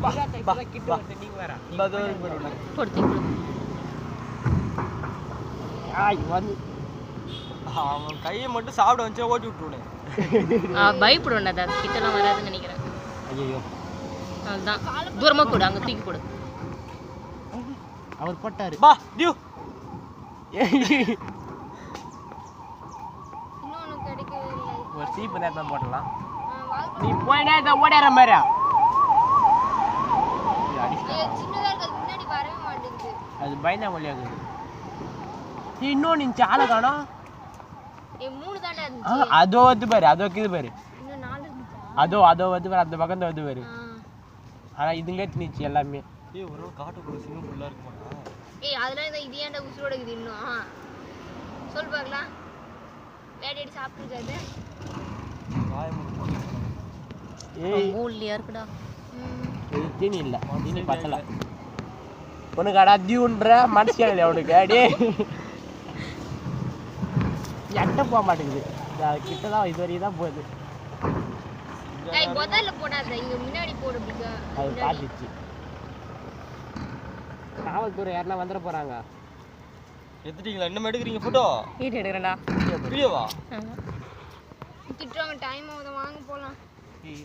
பா கிட்ட வந்து நீங்க வேற பதோர் போறோம் போடுங்க ஆய் வந்து அவன் கையை மட்டும் சாப்பிட வச்சா ஓட்டி விட்டுருனே பயப்படுவேன் அதான் கிட்டலாம் வராதுன்னு நினைக்கிறேன் ஐயோ அதுதான் தூரமா போடு அங்க தூக்கி போடு அவர் போட்டாரு பா டியூ இன்னொன்னு கிடைக்கவே இல்லை ஒரு சீப்பு நேரமா போடலாம் நீ போயினே இத ஓடிற மாதிரி சின்னதா இருக்கு முன்னாடி வரவே மாட்டேங்குது அது பயந்தா மொழியாகுது இன்னொன்னு இன்ச்சு ஆளை காணோம் மூணு தாண்டா இருந்துச்சு அதோ வந்து பாரு அதோ இது பாரு இன்னும் 4 இருந்துச்சா அதோ வந்து பாரு அந்த பக்கம் வந்து பாரு ஆனா இதுங்க திணிச்சு எல்லாமே ஏய் ஒரு காட்டுக்குள்ள சிங்கம் ஃபுல்லா இருக்குமா ஏய் அதெல்லாம் இது ஏன்டா உசுரோட இருக்குது இன்னும் சொல் பார்க்கலாம் வேட்டையாடி சாப்பிட்டுருக்காது ஏய் மூலியா இருக்குடா இது தீனி இல்ல தீனி பத்தல உனக்கு அடாதியுன்ற மனுஷன் அவனுக்கு அடே எட்ட போக மாட்டேங்குது கிட்டதான் இது வரைக்கும் தான் போகுது ஏய் முதல்ல போடாத இங்க முன்னாடி போடு அப்படிங்க அது காட்டிச்சு காவல்துறை யாரெல்லாம் வந்துட போறாங்க எடுத்துட்டீங்களா இன்னும் எடுக்கிறீங்க போட்டோ வீடியோ எடுக்கிறேன்டா வீடியோவா திட்டுவாங்க டைம் ஆகுது வாங்க போலாம் ஏய்